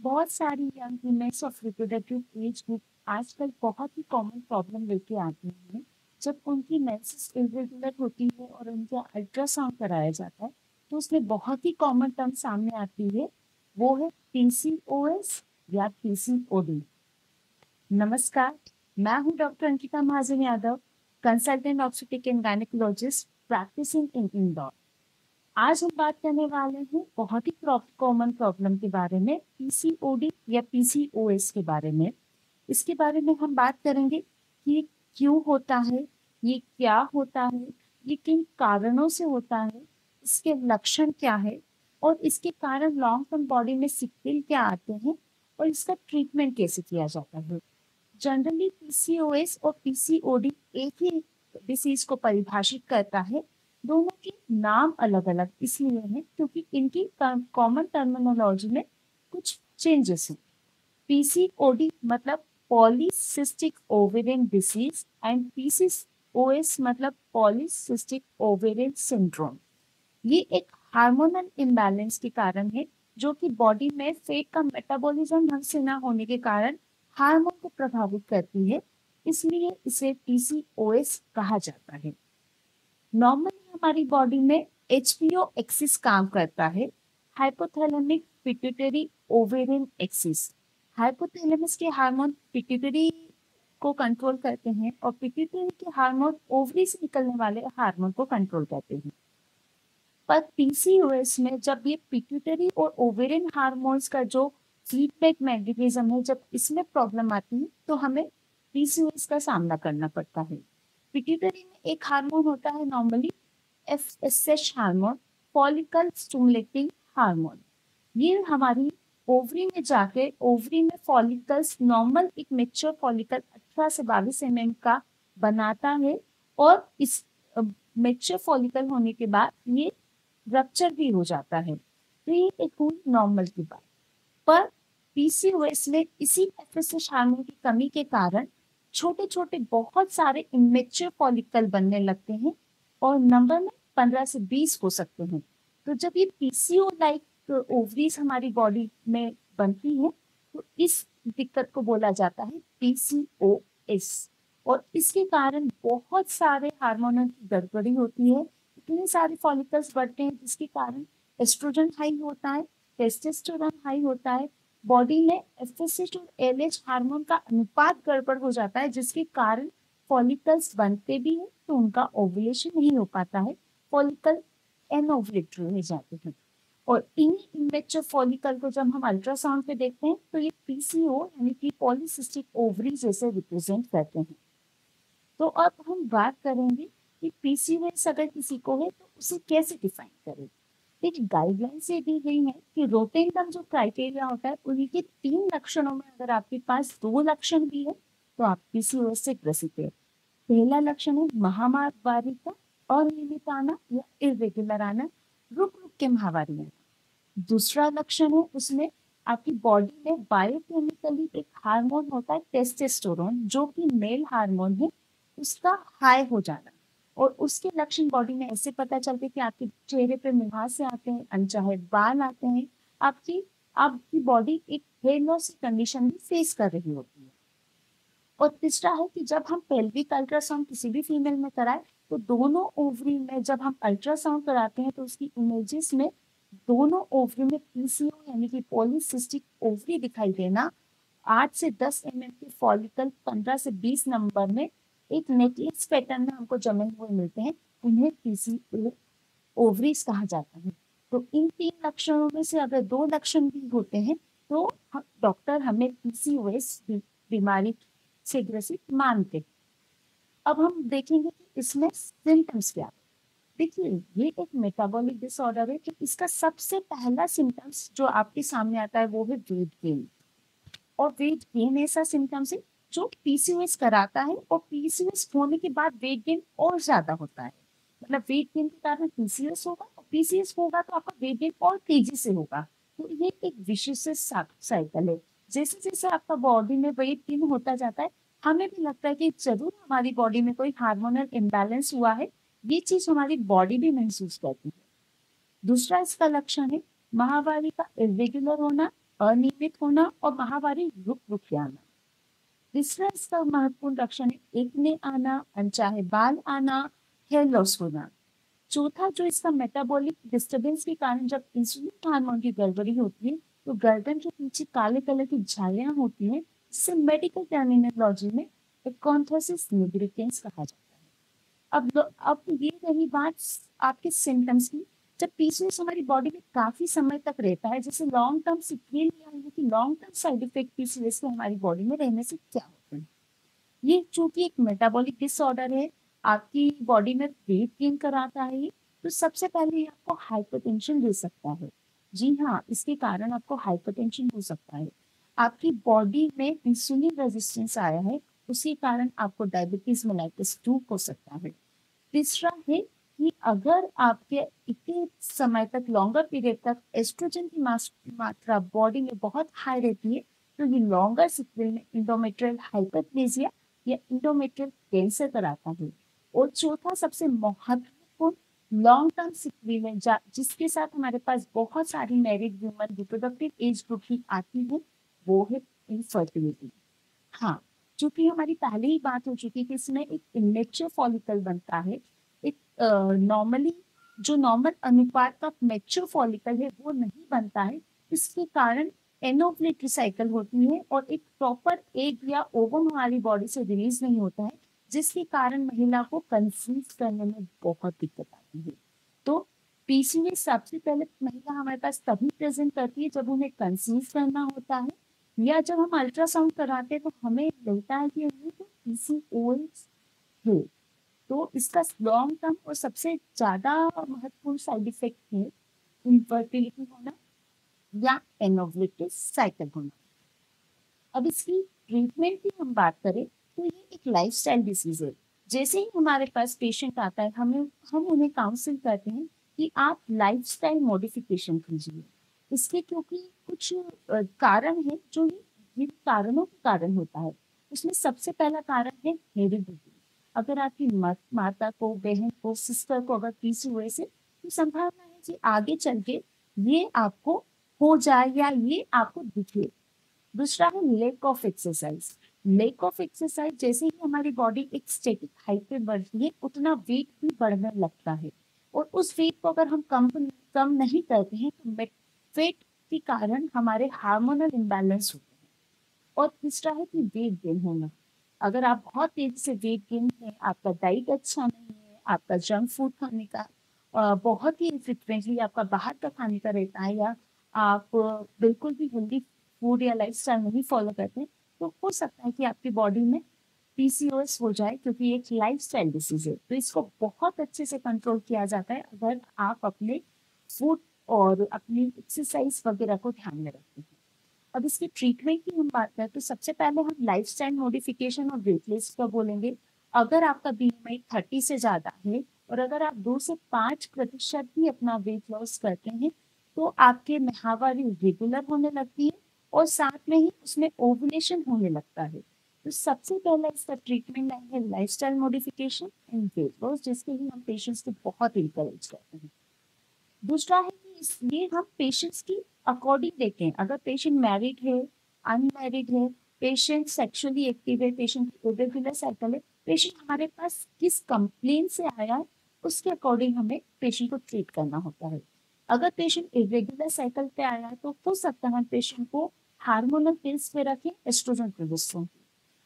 बहुत सारी young womens of reproductive age group आजकल बहुत ही कॉमन प्रॉब्लम लेके आती हैं। जब उनकी मेंसेस इरेगुलर होती है और उनका अल्ट्रासाउंड कराया जाता है तो उसमें बहुत ही कॉमन टर्म सामने आती है। वो है पीसीओएस या पीसीओडी। नमस्कार, मैं हूं doctor Ankita Mahajan Yadav, consultant obstetric and gynaecologist practising in Indore. आज हम बात करने वाले हैं बहुत ही कॉमन प्रॉब्लम के बारे में, पीसीओडी या पीसीओएस के बारे में। इसके बारे में हम बात करेंगे कि ये क्यों होता है, ये क्या होता है, ये किन कारणों से होता है, इसके लक्षण क्या है और इसके कारण लॉन्ग टर्म बॉडी में सिक्वेल क्या आते हैं और इसका ट्रीटमेंट कैसे किया जाता है। जनरली पीसीओएस और पीसीओडी एक ही डिसीज को परिभाषित करता है। दोनों के नाम अलग अलग इसलिए हैं क्योंकि इनकी कॉमन टर्मिनोलॉजी में कुछ चेंजेस हैं। पीसीओडी मतलब polycystic ovarian disease and PCOS मतलब पॉलीसिस्टिक ओवेरियन सिंड्रोम। ये एक हार्मोनल इम्बैलेंस के कारण है जो कि बॉडी में फैट का मेटाबॉलिज्म ढंग से ना होने के कारण हार्मोन को प्रभावित करती है, इसलिए इसे पीसीओएस कहा जाता है। नॉर्मली हमारी बॉडी में एचपीओ एक्सिस काम करता है, hypothalamic pituitary ovarian axis. Hypothalamus के हार्मोन पिट्यूटरी को कंट्रोल करते हैं और पिट्यूटरी के हार्मोन ओवरी से निकलने वाले हार्मोन को कंट्रोल करते हैं। पर पीसीओएस में जब ये पिट्यूटरी और ओवेरियन हार्मोन्स का जो फीडबैक मैकेनिज्म है, जब इसमें प्रॉब्लम आती है तो हमें पीसीओएस का सामना करना पड़ता है। पिट्यूटरी में एक हार्मोन होता है normally FSH hormone, follicle stimulating hormone. ये हमारी ओवरी में जाके ओवरी में फॉलिकल्स नॉर्मल एक मेच्योर फॉलिकल 18 से 22 mm का बनाता है और इस मेच्योर फॉलिकल होने के बाद ये रप्चर भी हो जाता है। तो ये एक हुई नॉर्मल की बात। पर पीसीओएस में इसी एफएसएच हार्मोन की कमी के कारण छोटे छोटे बहुत सारे इमेच्योर फॉलिकल बनने लगते हैं और नंबर में 15 से 20 हो सकते हैं। तो जब ये पीसीओ लाइक ओवरीज हमारी बॉडी में बनती है तो इस दिक्कत को बोला जाता है पीसीओएस। और इसके कारण बहुत सारे हार्मोनल की गड़बड़ी होती है, इतने सारे फॉलिकल्स बढ़ते हैं जिसके कारण एस्ट्रोजन हाई होता है, टेस्टोस्टेरोन हाई होता है, बॉडी में एफएसएच और एलएच हार्मोन का अनुपात गड़बड़ हो जाता है जिसके कारण फॉलिकल्स बनते भी हैं तो उनका ओव्यूलेशन नहीं हो पाता है, फॉलिकल एनोवुलेटरी हो जाते हैं। और इन्हीं इमेच्योर फॉलिकल को जब हम अल्ट्रासाउंड पे देखते हैं तो ये पीसीओ यानी कि पॉलीसिस्टिक ओवरी जैसे रिप्रेजेंट करते हैं। तो अब हम बात करेंगे कि पीसीओएस अगर किसी को है तो उसे कैसे डिफाइन करें। एक गाइडलाइन से दी गई है कि रोटेंडम जो क्राइटेरिया होता है उनके 3 लक्षणों में अगर आपके पास 2 लक्षण भी है तो आप पीसीओएस से ग्रसित है। पहला लक्षण है महामारी का अनियमित आना या इरेगुलर आना, रुक रुक के महावारी आना। दूसरा लक्षण है उसमें आपकी बॉडी में बायोकेमिकली एक हार्मोन होता है टेस्टोस्टेरोन जो कि मेल हार्मोन है, उसका हाई हो जाना। और उसके लक्षण बॉडी में ऐसे पता चलते हैं कि आपके चेहरे पे मुहासे आते हैं, अनचाहे बाल आते हैं, आपकी बॉडी एक हेयर लॉस कंडीशन भी फेस कर रही होती है। और तीसरा है कि जब हम पेल्विक अल्ट्रासाउंड किसी भी फीमेल में कराएं तो दोनों ओवरी में जब हम अल्ट्रासाउंड कराते हैं तो उसकी इमेजेस में दोनों ओवरी में पीसीओ यानी कि पॉलीसिस्टिक ओवरी दिखाई देना, 8 से 10 mm के फॉलिकल 15 से 20 नंबर में एक नेकलेस पैटर्न में हमको जमे हुए मिलते हैं, उन्हें पीसीओ ओवरीज कहा जाता है। तो इन 3 लक्षणों में से अगर 2 लक्षण भी होते हैं तो डॉक्टर हमें पीसीओएस बीमारी से ग्रसित मानते। अब हम देखेंगे कि इसमें सिम्टम्स क्या है। देखिए ये एक मेटाबॉलिक डिसऑर्डर है कि इसका सबसे पहला सिम्टम्स जो आपके सामने आता है वो है वेट गेन। और वेट गेन ऐसा सिम्टम्स है जो पीसीओएस कराता है और पीसीओएस होने के बाद वेट गेन और ज्यादा होता है। मतलब वेट गेन के कारण पीसीओएस होगा और पीसीओएस होगा तो आपका वेट गेन और तेजी से होगा। तो ये एक विशिष्ट साइकिल है। जैसे जैसे आपका बॉडी में वेट गेन होता जाता है हमें भी लगता है कि जरूर हमारी बॉडी में कोई हार्मोनल इम्बैलेंस हुआ है, ये चीज हमारी बॉडी भी महसूस करती है। दूसरा इसका लक्षण है माहवारी का इरेगुलर होना अनियमित होना और माहवारी रुक रुक के आना। तीसरा इसका महत्वपूर्ण लक्षण है एक्ने आना, अनचाहे बाल आना, हेयर लॉस होना। चौथा जो इसका मेटाबॉलिक डिस्टरबेंस के कारण जब इंसुलिन हार्मोन की गड़बड़ी होती है तो गर्दन के पीछे काले कलर की झालियां होती हैं, जिसे मेडिकल टर्मिनोलॉजी में एकॉन्थोसिस निग्रिकेंस कहा जाता है। अब ये रही बात आपके सिम्टम्स की। जब पीसीओएस हमारी बॉडी में काफी समय तक रहता है, जैसे लॉन्ग टर्म सिक्वेल या कि long term side effect PCOS के हमारी बॉडी में रहने से क्या होते हैं। ये चूंकि एक मेटाबॉलिक डिसऑर्डर है, आपकी बॉडी में वेट गेन कराता है ये, तो सबसे पहले ये आपको हाइपरटेंशन दे सकता है। जी हाँ, इसके कारण आपको हाइपरटेंशन हो सकता है। आपकी बॉडी में इंसुलिन रेजिस्टेंस आया है, उसी कारण आपको डायबिटीज मेलाइटस 2 हो सकता है। तीसरा है कि अगर आपके इतने समय तक लॉन्गर पीरियड तक एस्ट्रोजन की मात्रा बॉडी में बहुत हाई रहती है, तो ये लॉन्गर सिक्वेल में इंडोमेट्रियल हाइपरप्लेजिया या इंडोमेट्रियल कैंसर कराता है। और चौथा सबसे महत्वपूर्ण लॉन्ग टर्म सिक्वेल में जिसके साथ हमारे पास बहुत सारी married woman reproductive age group की आती है, वो है इनफर्टिलिटी। हाँ, चूंकि हमारी पहले ही बात हो चुकी है कि इसमें एक इमेच्योर फॉलिकल बनता है। एक नॉर्मली जो नॉर्मल अनुपात का मैच्योर फॉलिकल है वो नहीं बनता है। इसके कारण एनोप्लेटरी साइकिल होती है और एक प्रॉपर एग या ओवम हमारी बॉडी से रिलीज नहीं होता है, जिसके कारण महिला को कंसीव करने में बहुत दिक्कत आती है। तो पीसीओएस सबसे पहले महिला हमारे पास तभी प्रेजेंट करती है जब उन्हें कंसीव करना होता है, या जब हम अल्ट्रासाउंड कराते हैं तो हमें लगता है कि हमें तो पीसीओएस है। तो इसका लॉन्ग टर्म और सबसे ज्यादा महत्वपूर्ण साइड इफेक्ट है इनफर्टिलिटी होना या एनोवलेटिस साइकिल होना। अब इसकी ट्रीटमेंट की हम बात करें तो ये एक लाइफस्टाइल डिसीज है। जैसे ही हमारे पास पेशेंट आता है, हम उन्हें काउंसिल करते हैं कि आप लाइफस्टाइल मॉडिफिकेशन कीजिए। इसके क्योंकि कुछ कारण है जो ये कारणों के कारण होता है। उसमें सबसे पहला कारण है हेरिडिटी। अगर आपकी माता को, बहन को, सिस्टर को अगर पीसीओएस है तो संभावना है कि आगे चल के ये आपको हो जाए या ये आपको दिखे। दूसरा है lake of exercise. Lake of exercise जैसे ही हमारी बॉडी एक स्टैटिक हाइट पे बढ़ती है उतना वेट भी बढ़ने लगता है, और उस वेट को अगर हम कम नहीं करते हैं तो वेट के कारण हमारे हार्मोनल इम्बैलेंस होते हैं। और तीसरा है कि वेट गेन होना। अगर आप बहुत तेजी से वेट गेन है, आपका डाइट अच्छा नहीं है, आपका जंक फूड खाने का बहुत ही फ्रिक्वेंटली आपका बाहर का खाने का रहता है, या आप बिल्कुल भी हेल्दी फूड या लाइफस्टाइल नहीं फॉलो करते, तो हो सकता है कि आपकी बॉडी में पीसीओएस हो जाए, क्योंकि एक लाइफस्टाइल डिसीज है। तो इसको बहुत अच्छे से कंट्रोल किया जाता है अगर आप अपने फूड और अपनी एक्सरसाइज वगैरह को ध्यान में रखते हैं। अब इसकी ट्रीटमेंट की हम बात करें तो सबसे पहले हम लाइफस्टाइल मॉडिफिकेशन और वेट लॉस का बोलेंगे। अगर आपका बीएमआई 30 से ज्यादा है और अगर आप 2 से 5% भी अपना वेट लॉस करते हैं तो आपके माहवारी रेगुलर होने लगती है और साथ में ही उसमें ओवुलेशन होने लगता है। तो सबसे पहला इसका ट्रीटमेंट लाइन है lifestyle modification and weight loss, जिसके लिए हम पेशेंट्स को बहुत इंकरेज करते हैं। दूसरा है कि ये हम पेशेंट्स की अकॉर्डिंग देखते हैं। अगर पेशेंट मैरिड है, अनमैरिड है, पेशेंट सेक्सुअली एक्टिव है, पेशेंट इरेगुलर साइकिल है, पेशेंट हमारे पास किस कंप्लेन से आया है उसके अकॉर्डिंग हमें पेशेंट को ट्रीट करना होता है। अगर पेशेंट इरेगुलर साइकिल पे आया है तो हो सकता है पेशेंट को हार्मोनल पिल्स पे रखें एस्ट्रोजन प्रोजेस्टेरोन की।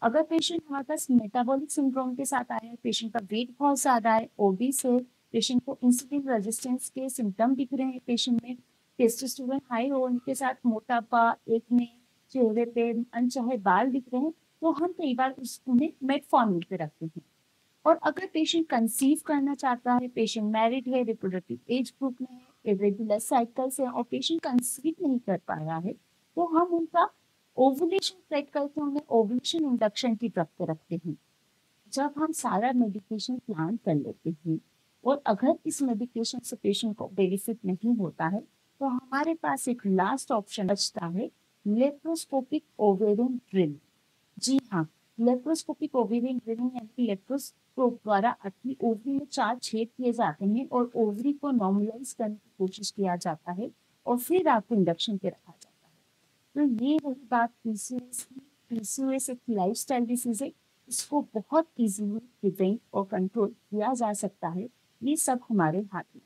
अगर पेशेंट हमारे पास मेटाबॉलिक सिंड्रोम के साथ आया है, पेशेंट का वेट बहुत ज्यादा है, ओबीस है, पेशेंट को इंसुलिन रेजिस्टेंस के सिम्टम दिख रहे हैं, पेशेंट में टेस्टोस्टेरोन हाई होने के साथ मोटापा, एक्ने, चेहरे पे अनचाहे बाल दिख रहे हैं, तो हम कई बार उन्हें मेटफॉर्मिन पे रखते हैं। और अगर पेशेंट कंसीव करना चाहता है, पेशेंट मैरिड है, रिप्रोडक्टिव एज ग्रुप में है, इरेगुलर साइकिल्स है और पेशेंट कंसीव नहीं कर पा रहा है, तो हम उनका ओवुलेशन ट्रैक करके उन्हें ओवुलेशन इंडक्शन की ड्रग पे रखते हैं। जब हम सारा मेडिकेशन प्लान कर लेते हैं और अगर इस मेडिकेशन से पेशेंट को बेनिफिट नहीं होता है तो हमारे पास एक लास्ट ऑप्शन बचता है, लेप्रोस्कोपिक ओवेरियन ड्रिल। जी हाँ, लेप्रोस्कोपिक ओवेरियन ड्रिलिंग यानी कि लेप्रोस्कोप द्वारा अपनी ओवरी में 4 छेद किए जाते हैं और ओवरी को नॉर्मलाइज करने की कोशिश किया जाता है और फिर आपको इंडक्शन पे रखा जाता है। तो ये रही बात पीसीओएस की। पीसीओएस एक लाइफस्टाइल डिसीज है, इसको बहुत इजीली प्रिवेंट और कंट्रोल किया जा सकता है। ये सब हमारे हाथ में।